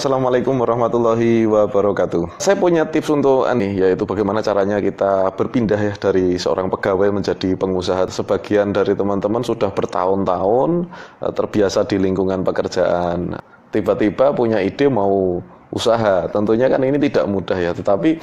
Assalamualaikum warahmatullahi wabarakatuh. Saya punya tips untuk yaitu bagaimana caranya kita berpindah ya dari seorang pegawai menjadi pengusaha. Sebagian dari teman-teman sudah bertahun-tahun terbiasa di lingkungan pekerjaan. Tiba-tiba punya ide mau usaha. Tentunya kan ini tidak mudah ya, tetapi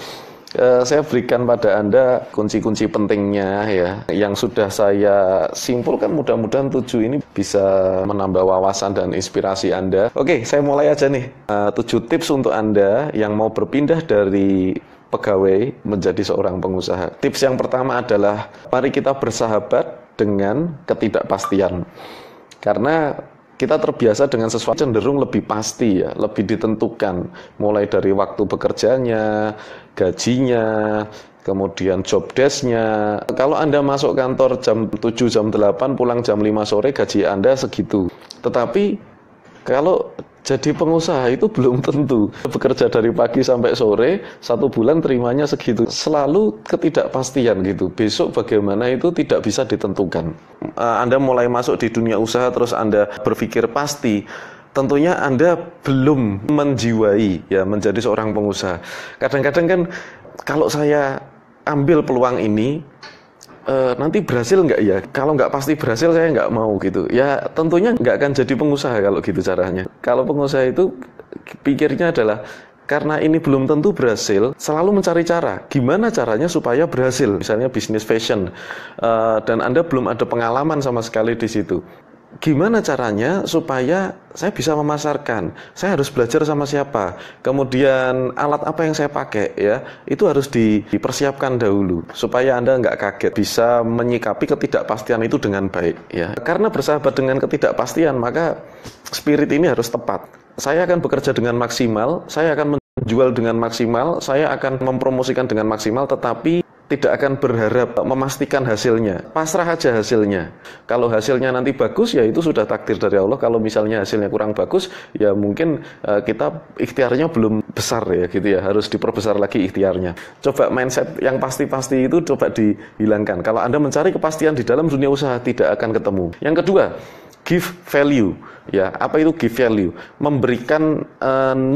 saya berikan pada Anda kunci-kunci pentingnya ya, yang sudah saya simpulkan. Mudah-mudahan 7 ini bisa menambah wawasan dan inspirasi Anda. Oke, saya mulai aja nih. 7 tips untuk Anda yang mau berpindah dari pegawai menjadi seorang pengusaha. Tips yang pertama adalah mari kita bersahabat dengan ketidakpastian. Karena kita terbiasa dengan sesuatu cenderung lebih pasti ya, lebih ditentukan. Mulai dari waktu bekerjanya, gajinya, kemudian job desk-nya. Kalau Anda masuk kantor jam 7, jam 8, pulang jam 5 sore, gaji Anda segitu. Tetapi kalau jadi pengusaha itu belum tentu. Bekerja dari pagi sampai sore, 1 bulan terimanya segitu. Selalu ketidakpastian gitu. Besok bagaimana itu tidak bisa ditentukan. Anda mulai masuk di dunia usaha terus Anda berpikir pasti. Tentunya Anda belum menjiwai ya menjadi seorang pengusaha. Kadang-kadang kan kalau saya ambil peluang ini, nanti berhasil nggak ya? Kalau nggak pasti berhasil, saya nggak mau gitu. Ya tentunya nggak akan jadi pengusaha kalau gitu caranya. Kalau pengusaha itu pikirnya adalah karena ini belum tentu berhasil, selalu mencari cara. Gimana caranya supaya berhasil? Misalnya bisnis fashion, dan Anda belum ada pengalaman sama sekali di situ. Gimana caranya supaya saya bisa memasarkan? Saya harus belajar sama siapa? Kemudian alat apa yang saya pakai ya? Itu harus dipersiapkan dahulu supaya Anda nggak kaget, bisa menyikapi ketidakpastian itu dengan baik ya. Karena bersahabat dengan ketidakpastian, maka spirit ini harus tepat. Saya akan bekerja dengan maksimal, saya akan menjual dengan maksimal, saya akan mempromosikan dengan maksimal, tetapi tidak akan berharap memastikan hasilnya. Pasrah aja hasilnya. Kalau hasilnya nanti bagus, ya itu sudah takdir dari Allah. Kalau misalnya hasilnya kurang bagus, ya mungkin kita ikhtiarnya belum besar ya gitu ya. Harus diperbesar lagi ikhtiarnya. Coba mindset yang pasti-pasti itu coba dihilangkan. Kalau Anda mencari kepastian di dalam dunia usaha, tidak akan ketemu. Yang kedua, give value. Ya, apa itu give value? Memberikan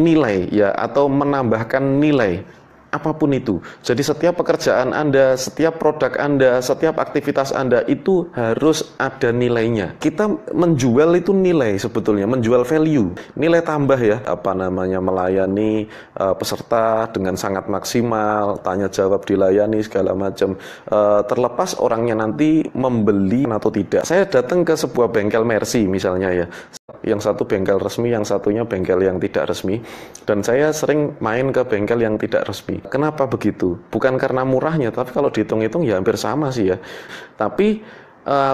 nilai ya, atau menambahkan nilai. Apapun itu. Jadi setiap pekerjaan Anda, setiap produk Anda, setiap aktivitas Anda itu harus ada nilainya. Kita menjual itu nilai sebetulnya, menjual value, nilai tambah ya. Apa namanya, melayani peserta dengan sangat maksimal, tanya jawab dilayani segala macam. Terlepas orangnya nanti membeli atau tidak. Saya datang ke sebuah bengkel Mercy misalnya ya. Yang satu bengkel resmi, yang satunya bengkel yang tidak resmi. Dan saya sering main ke bengkel yang tidak resmi. Kenapa begitu? Bukan karena murahnya, tapi kalau dihitung-hitung ya hampir sama sih ya. Tapi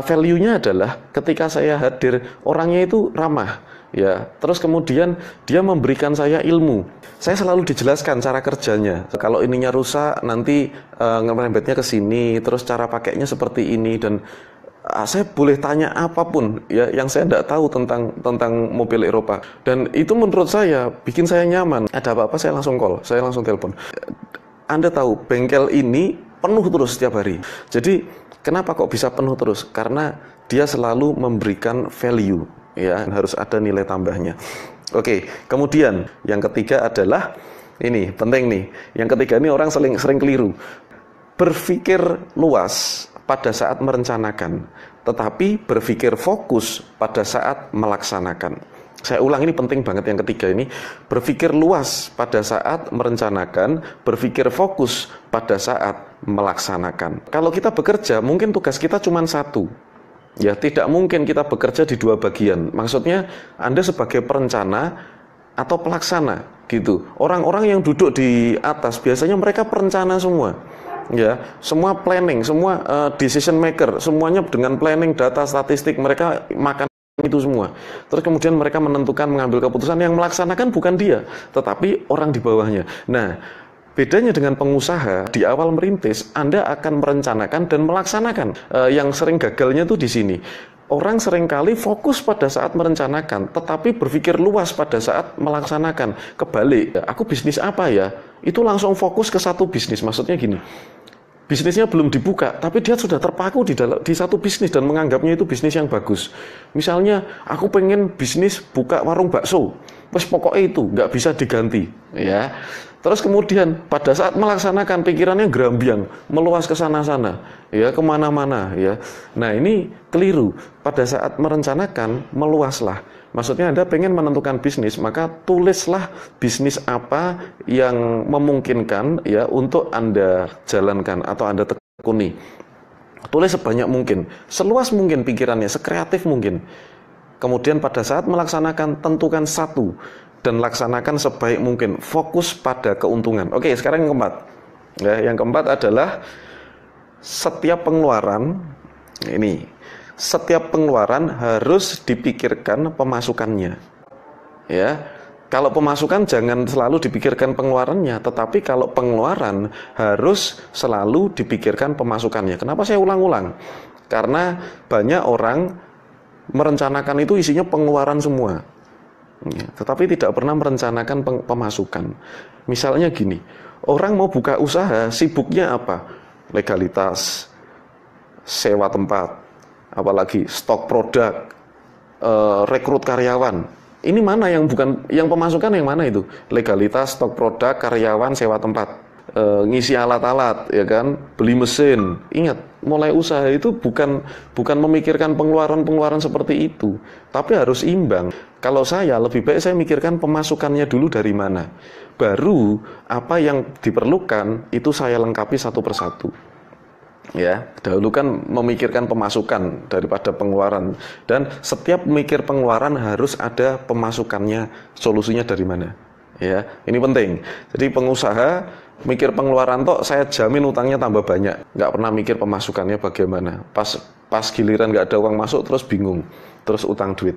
value-nya adalah ketika saya hadir, orangnya itu ramah. Ya, terus kemudian dia memberikan saya ilmu. Saya selalu dijelaskan cara kerjanya. Kalau ininya rusak, nanti ngerembetnya ke sini, terus cara pakainya seperti ini, dan saya boleh tanya apapun ya yang saya tidak tahu tentang mobil Eropa, dan itu menurut saya bikin saya nyaman. Ada apa-apa saya langsung call, saya langsung telepon. Anda tahu bengkel ini penuh terus setiap hari. Jadi kenapa kok bisa penuh terus? Karena dia selalu memberikan value ya, harus ada nilai tambahnya. Oke, kemudian yang ketiga adalah ini penting nih. Yang ketiga ini orang sering keliru. Berpikir luas pada saat merencanakan, tetapi berpikir fokus pada saat melaksanakan. Saya ulang, ini penting banget yang ketiga ini. Berpikir luas pada saat merencanakan, berpikir fokus pada saat melaksanakan. Kalau kita bekerja, mungkin tugas kita cuma satu. Ya, tidak mungkin kita bekerja di 2 bagian. Maksudnya, Anda sebagai perencana atau pelaksana gitu. Orang-orang yang duduk di atas biasanya mereka perencana semua. Ya, semua planning, semua decision maker, semuanya dengan planning, data, statistik, mereka makan itu semua. Terus kemudian mereka menentukan, mengambil keputusan. Yang melaksanakan bukan dia, tetapi orang di bawahnya. Nah, bedanya dengan pengusaha, di awal merintis, Anda akan merencanakan dan melaksanakan. Yang sering gagalnya tuh di sini. Orang seringkali fokus pada saat merencanakan, tetapi berpikir luas pada saat melaksanakan. Kebalik, aku bisnis apa ya? Itu langsung fokus ke satu bisnis. Maksudnya gini, bisnisnya belum dibuka, tapi dia sudah terpaku di satu bisnis dan menganggapnya itu bisnis yang bagus. Misalnya, aku pengen bisnis buka warung bakso. Wes pokoknya itu nggak bisa diganti, ya. Terus kemudian pada saat melaksanakan pikirannya gerambiang, meluas ke sana-sana, ya kemana-mana, ya. Nah ini keliru. Pada saat merencanakan meluaslah. Maksudnya Anda pengen menentukan bisnis, maka tulislah bisnis apa yang memungkinkan ya untuk Anda jalankan atau Anda tekuni. Tulis sebanyak mungkin, seluas mungkin pikirannya, sekreatif mungkin. Kemudian pada saat melaksanakan tentukan satu dan laksanakan sebaik mungkin, fokus pada keuntungan. Oke, sekarang yang keempat. Ya, yang keempat adalah setiap pengeluaran setiap pengeluaran harus dipikirkan pemasukannya. Ya. Kalau pemasukan jangan selalu dipikirkan pengeluarannya, tetapi kalau pengeluaran harus selalu dipikirkan pemasukannya. Kenapa saya ulang-ulang? Karena banyak orang merencanakan itu isinya pengeluaran semua. Ya, tetapi tidak pernah merencanakan pemasukan. Misalnya gini, orang mau buka usaha, sibuknya apa? Legalitas, sewa tempat, apalagi stok produk, rekrut karyawan. Ini mana yang bukan, yang pemasukan yang mana itu? Legalitas, stok produk, karyawan, sewa tempat, ngisi alat-alat, ya kan, beli mesin. Ingat, mulai usaha itu bukan memikirkan pengeluaran seperti itu, tapi harus imbang. Kalau saya lebih baik saya mikirkan pemasukannya dulu dari mana, baru apa yang diperlukan itu saya lengkapi satu persatu. Ya, dahulu kan memikirkan pemasukan daripada pengeluaran, dan setiap mikir pengeluaran harus ada pemasukannya, solusinya dari mana. Ya, ini penting. Jadi pengusaha mikir pengeluaran toh, saya jamin utangnya tambah banyak. Nggak pernah mikir pemasukannya bagaimana. Pas giliran nggak ada uang masuk terus bingung, terus utang duit.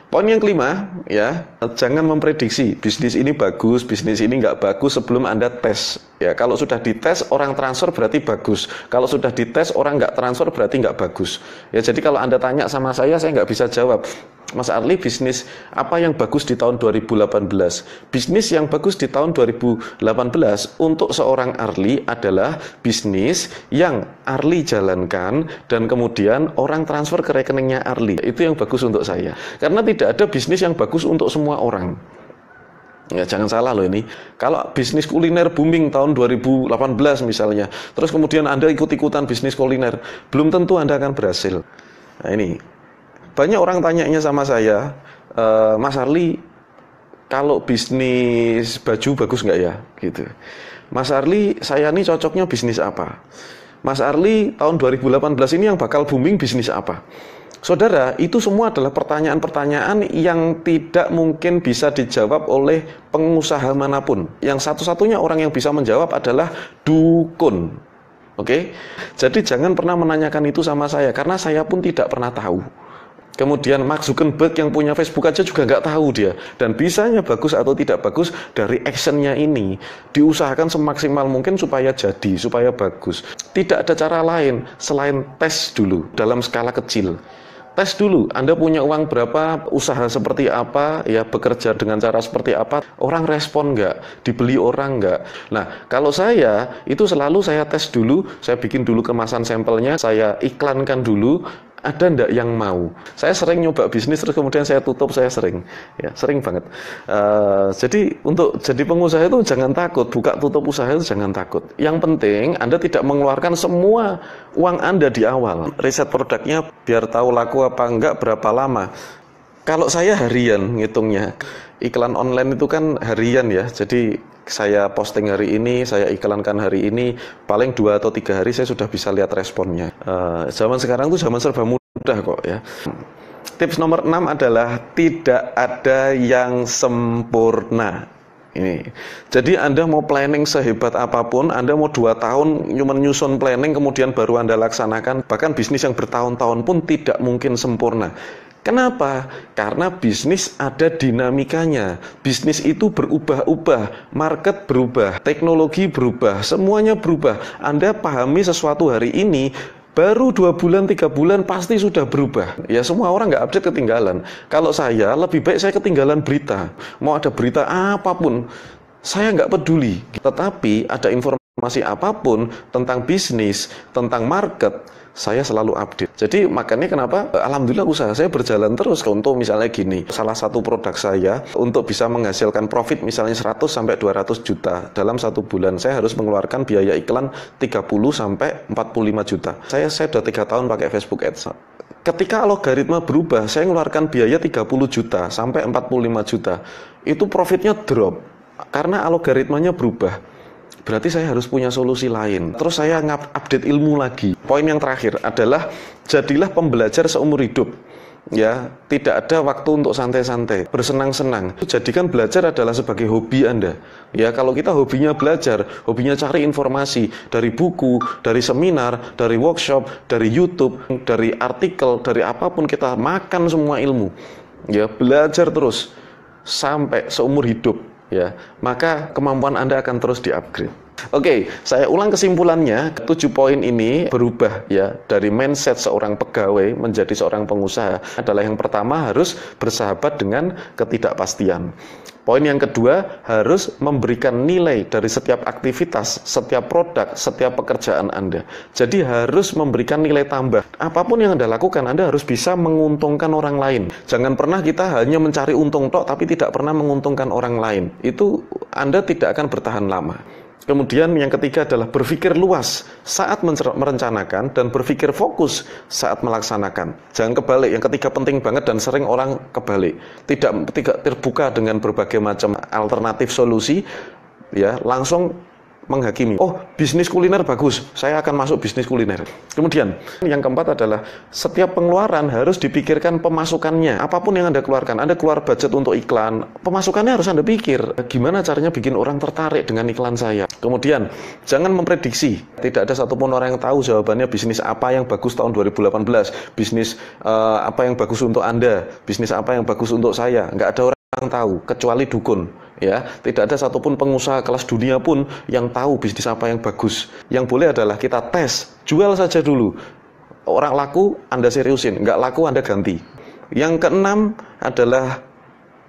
Poin yang kelima, ya, jangan memprediksi bisnis ini bagus, bisnis ini nggak bagus sebelum Anda tes. Ya, kalau sudah dites orang transfer berarti bagus. Kalau sudah dites orang nggak transfer berarti nggak bagus. Ya, jadi kalau Anda tanya sama saya nggak bisa jawab. Mas Arli, bisnis apa yang bagus di tahun 2018? Bisnis yang bagus di tahun 2018 untuk seorang Arli adalah bisnis yang Arli jalankan dan kemudian orang transfer ke rekeningnya Arli. Itu yang bagus untuk saya. Karena tidak ada bisnis yang bagus untuk semua orang. Ya, jangan salah loh ini. Kalau bisnis kuliner booming tahun 2018 misalnya, terus kemudian Anda ikut-ikutan bisnis kuliner, belum tentu Anda akan berhasil. Nah ini, banyak orang tanyanya sama saya, Mas Arli, kalau bisnis baju bagus nggak ya? Gitu. Mas Arli, saya ini cocoknya bisnis apa? Mas Arli, tahun 2018 ini yang bakal booming bisnis apa? Saudara, itu semua adalah pertanyaan-pertanyaan yang tidak mungkin bisa dijawab oleh pengusaha manapun. Yang satu-satunya orang yang bisa menjawab adalah dukun. Oke? Jadi jangan pernah menanyakan itu sama saya, karena saya pun tidak pernah tahu. Kemudian Mark Zuckerberg yang punya Facebook aja juga nggak tahu dia. Dan bisanya bagus atau tidak bagus dari actionnya ini. Diusahakan semaksimal mungkin supaya jadi, supaya bagus. Tidak ada cara lain selain tes dulu dalam skala kecil. Tes dulu, Anda punya uang berapa, usaha seperti apa, ya bekerja dengan cara seperti apa, orang respon nggak, dibeli orang nggak. Nah, kalau saya, itu selalu saya tes dulu, saya bikin dulu kemasan sampelnya, saya iklankan dulu, ada ndak yang mau. Saya sering nyoba bisnis terus kemudian saya tutup, saya sering banget. Jadi untuk jadi pengusaha itu jangan takut, buka tutup usaha itu jangan takut. Yang penting Anda tidak mengeluarkan semua uang Anda di awal. Riset produknya biar tahu laku apa enggak, berapa lama. Kalau saya harian ngitungnya, iklan online itu kan harian ya, jadi saya posting hari ini, saya iklankan hari ini, paling 2 atau 3 hari saya sudah bisa lihat responnya. Zaman sekarang tuh zaman serba mudah kok ya. Tips nomor 6 adalah tidak ada yang sempurna. Ini. Jadi Anda mau planning sehebat apapun, Anda mau 2 tahun menyusun planning kemudian baru Anda laksanakan, bahkan bisnis yang bertahun-tahun pun tidak mungkin sempurna. Kenapa? Karena bisnis ada dinamikanya. Bisnis itu berubah-ubah, market berubah, teknologi berubah, semuanya berubah. Anda pahami sesuatu hari ini, baru 2 bulan, 3 bulan pasti sudah berubah. Ya semua orang nggak update, ketinggalan. Kalau saya, lebih baik saya ketinggalan berita. Mau ada berita apapun, saya nggak peduli. Tetapi ada informasi Masih apapun tentang bisnis, tentang market, saya selalu update. Jadi makanya kenapa alhamdulillah usaha saya berjalan terus. Untuk misalnya gini, salah satu produk saya untuk bisa menghasilkan profit misalnya 100 sampai 200 juta dalam satu bulan, saya harus mengeluarkan biaya iklan 30 sampai 45 juta. Saya sudah 3 tahun pakai Facebook Ads. Ketika algoritma berubah, saya mengeluarkan biaya 30 juta sampai 45 juta. Itu profitnya drop karena algoritmanya berubah. Berarti saya harus punya solusi lain. Terus saya update ilmu lagi. Poin yang terakhir adalah jadilah pembelajar seumur hidup. Ya, tidak ada waktu untuk santai-santai, bersenang-senang. Jadikan belajar adalah sebagai hobi Anda. Ya, kalau kita hobinya belajar, hobinya cari informasi dari buku, dari seminar, dari workshop, dari YouTube, dari artikel, dari apapun, kita makan semua ilmu. Ya, belajar terus sampai seumur hidup. Ya, maka kemampuan Anda akan terus di-upgrade. Oke, saya ulang kesimpulannya. 7 poin ini berubah ya dari mindset seorang pegawai menjadi seorang pengusaha. Adalah yang pertama, harus bersahabat dengan ketidakpastian. Poin yang kedua, harus memberikan nilai dari setiap aktivitas, setiap produk, setiap pekerjaan Anda. Jadi harus memberikan nilai tambah. Apapun yang Anda lakukan, Anda harus bisa menguntungkan orang lain. Jangan pernah kita hanya mencari untung tok tapi tidak pernah menguntungkan orang lain. Itu Anda tidak akan bertahan lama. Kemudian yang ketiga adalah berpikir luas saat merencanakan dan berpikir fokus saat melaksanakan. Jangan kebalik. Yang ketiga penting banget dan sering orang kebalik. Tidak terbuka dengan berbagai macam alternatif solusi, ya langsung menghakimi. Oh, bisnis kuliner bagus, saya akan masuk bisnis kuliner. Kemudian yang keempat adalah setiap pengeluaran harus dipikirkan pemasukannya. Apapun yang Anda keluarkan, Anda keluar budget untuk iklan, pemasukannya harus Anda pikir. Gimana caranya bikin orang tertarik dengan iklan saya? Kemudian jangan memprediksi. Tidak ada satupun orang yang tahu jawabannya bisnis apa yang bagus tahun 2018, bisnis apa yang bagus untuk Anda, bisnis apa yang bagus untuk saya. Nggak ada orang tahu kecuali dukun. Ya, tidak ada satupun pengusaha kelas dunia pun yang tahu bisnis apa yang bagus. Yang boleh adalah kita tes, jual saja dulu. Orang laku, Anda seriusin. Nggak laku, Anda ganti. Yang keenam adalah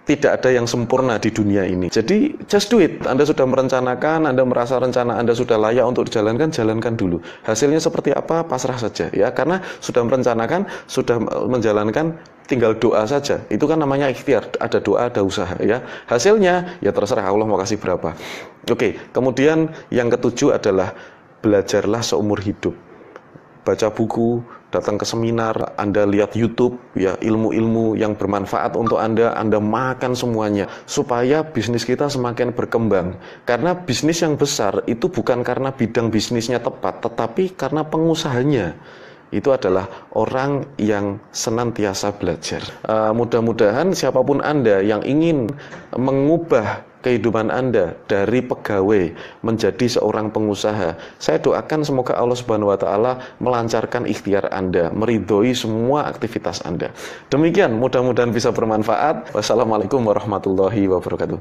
tidak ada yang sempurna di dunia ini. Jadi, just do it. Anda sudah merencanakan, Anda merasa rencana Anda sudah layak untuk dijalankan, jalankan dulu. Hasilnya seperti apa, pasrah saja. Ya, karena sudah merencanakan, sudah menjalankan, tinggal doa saja. Itu kan namanya ikhtiar. Ada doa, ada usaha. Ya, hasilnya ya terserah Allah mau kasih berapa. Oke, kemudian yang ketujuh adalah belajarlah seumur hidup. Baca buku, datang ke seminar, Anda lihat YouTube, ya ilmu-ilmu yang bermanfaat untuk Anda makan semuanya supaya bisnis kita semakin berkembang. Karena bisnis yang besar itu bukan karena bidang bisnisnya tepat, tetapi karena pengusahanya. Itu adalah orang yang senantiasa belajar. Mudah-mudahan siapapun Anda yang ingin mengubah kehidupan Anda dari pegawai menjadi seorang pengusaha, saya doakan semoga Allah Subhanahu wa taala melancarkan ikhtiar Anda, meridhoi semua aktivitas Anda. Demikian, mudah-mudahan bisa bermanfaat. Wassalamualaikum warahmatullahi wabarakatuh.